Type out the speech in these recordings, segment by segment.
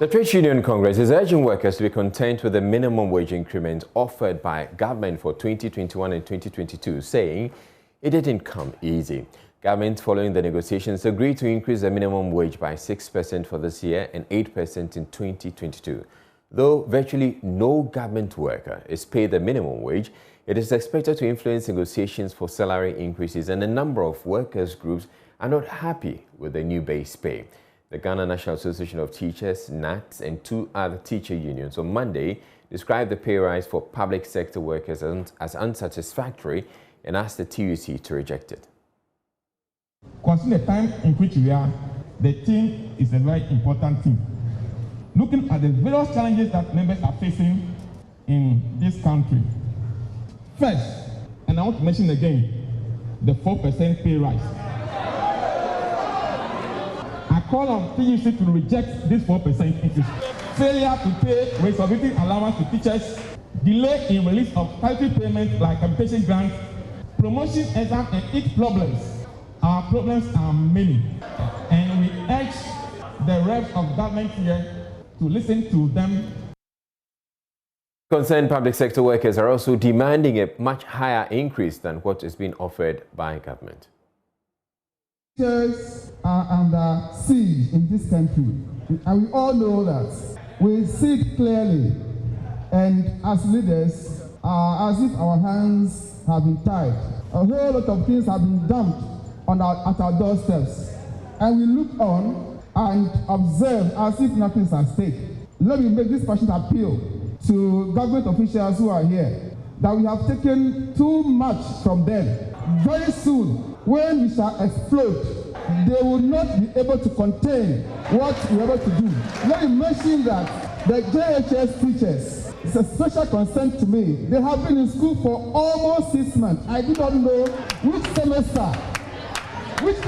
The Trade Union Congress is urging workers to be content with the minimum wage increment offered by government for 2021 and 2022, saying it didn't come easy. Government, following the negotiations, agreed to increase the minimum wage by 6% for this year and 8% in 2022. Though virtually no government worker is paid the minimum wage, it is expected to influence negotiations for salary increases, and a number of workers' groups are not happy with the new base pay. The Ghana National Association of Teachers, NATS, and two other teacher unions on Monday described the pay rise for public sector workers as unsatisfactory and asked the TUC to reject it. Considering the time in which we are, the team is a very important team. Looking at the various challenges that members are facing in this country. First, and I want to mention again, the 4% pay rise. I call on TUC to reject this 4% increase. Failure to pay responsibility allowance to teachers, delay in release of title payment like capitation grants, promotion exam and its problems. Our problems are many, and we urge the reps of government here to listen to them. Concerned public sector workers are also demanding a much higher increase than what is being offered by government. Teachers are under siege in this country, and we all know that. We see it clearly, and as leaders, as if our hands have been tied. A whole lot of things have been dumped at our doorsteps, and we look on and observe as if nothing is at stake. Let me make this passionate appeal to government officials who are here, that we have taken too much from them. Very soon, when we shall explode, they will not be able to contain what we are able to do. Let me mention that the JHS teachers, it's a special concern to me. They have been in school for almost 6 months. I do not know which kind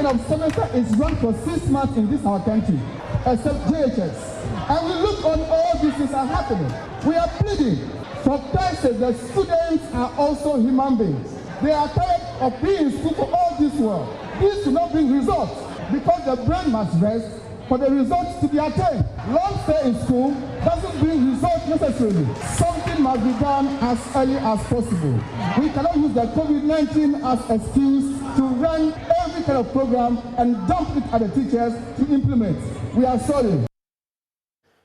of semester is run for 6 months in this our country, except JHS. And we look on all these things are happening. We are pleading. For Christ's sake, the students are also human beings. They are tired of being in school for all this world. This will not bring results, because the brain must rest for the results to be attained. Long stay in school doesn't bring results necessarily. Something must be done as early as possible. We cannot use the COVID-19 as excuse to run every kind of program and dump it at the teachers to implement. We are sorry.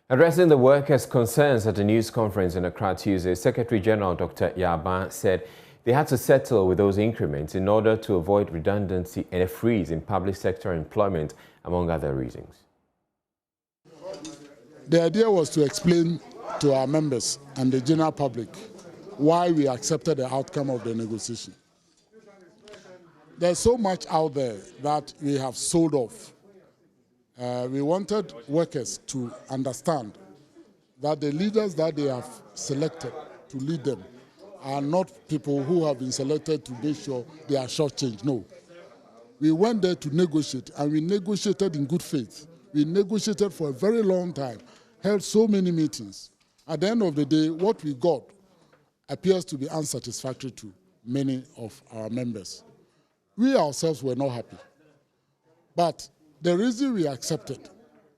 Addressing the workers' concerns at a news conference in Accra Tuesday, Secretary General Dr. Yaba said they had to settle with those increments in order to avoid redundancy and a freeze in public sector employment, among other reasons. The idea was to explain to our members and the general public why we accepted the outcome of the negotiation. There's so much out there that we have sold off. We wanted workers to understand that the leaders that they have selected to lead them are not people who have been selected to make sure they are shortchanged. No. We went there to negotiate, and we negotiated in good faith. We negotiated for a very long time, held so many meetings. At the end of the day, what we got appears to be unsatisfactory to many of our members. We ourselves were not happy. But the reason we accepted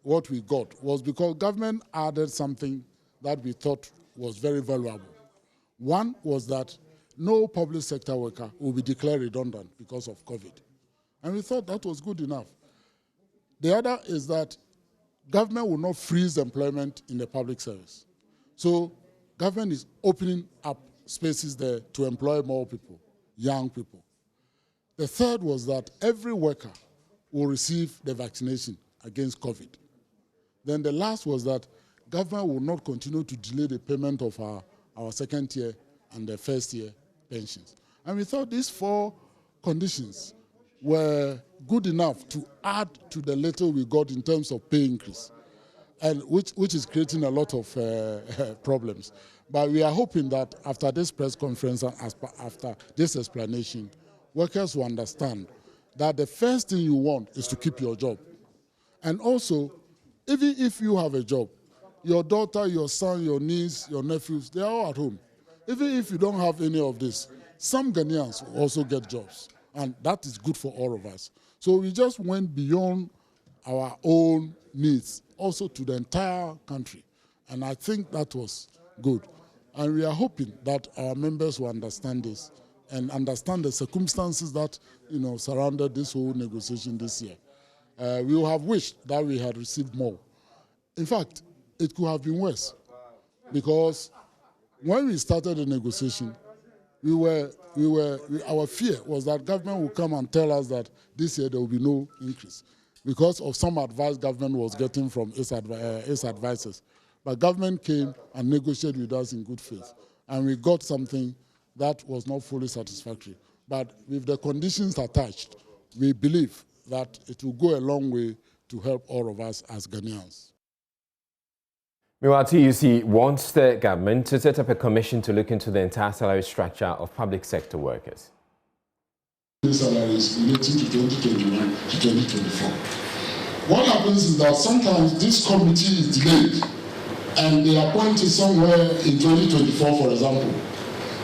what we got was because government added something that we thought was very valuable. One was that no public sector worker will be declared redundant because of COVID. And we thought that was good enough. The other is that government will not freeze employment in the public service. So government is opening up spaces there to employ more people, young people. The third was that every worker will receive the vaccination against COVID. Then the last was that government will not continue to delay the payment of our second tier and the first year pensions. And we thought these four conditions were good enough to add to the little we got in terms of pay increase, and which is creating a lot of problems. But we are hoping that after this press conference and after this explanation, workers will understand that the first thing you want is to keep your job. And also, even if you have a job, your daughter, your son, your niece, your nephews, they are all at home. Even if you don't have any of this, some Ghanaians will also get jobs. And that is good for all of us. So we just went beyond our own needs. also to the entire country. And I think that was good. And we are hoping that our members will understand this and understand the circumstances that surrounded this whole negotiation this year. We would have wished that we had received more. In fact, it could have been worse, because when we started the negotiation, our fear was that government would come and tell us that this year there will be no increase because of some advice government was getting from its advisors. But government came and negotiated with us in good faith, and we got something that was not fully satisfactory. But with the conditions attached, we believe that it will go a long way to help all of us as Ghanaians. Meanwhile, TUC wants the government to set up a commission to look into the entire salary structure of public sector workers. Salaries relating to 2021 to 2024. What happens is that sometimes this committee is delayed and they appoint it somewhere in 2024, for example.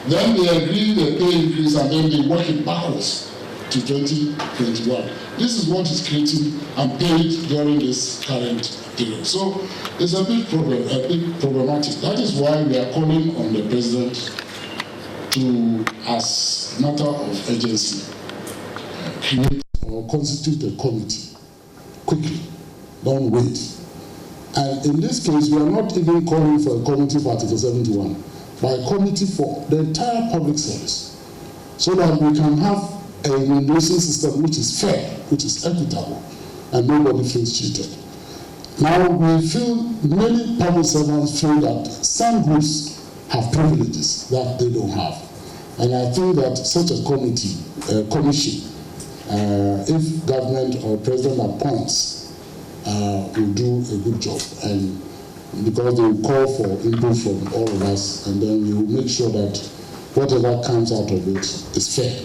Then they agree the pay increase and then they work it backwards to 2021. This is what is creating unpaid during this current period. So it's a big problematic. That is why we are calling on the president to, as matter of urgency, create or constitute a committee quickly. Don't wait. And in this case, we are not even calling for a committee for Article 71, but a committee for the entire public service, so that we can have a remuneration system which is fair, which is equitable, and nobody feels cheated. Now, we feel many public servants feel that some groups have privileges that they don't have. And I think that such a commission, if government or president appoints, will do a good job. And because they will call for input from all of us, and then we will make sure that whatever comes out of it is fair.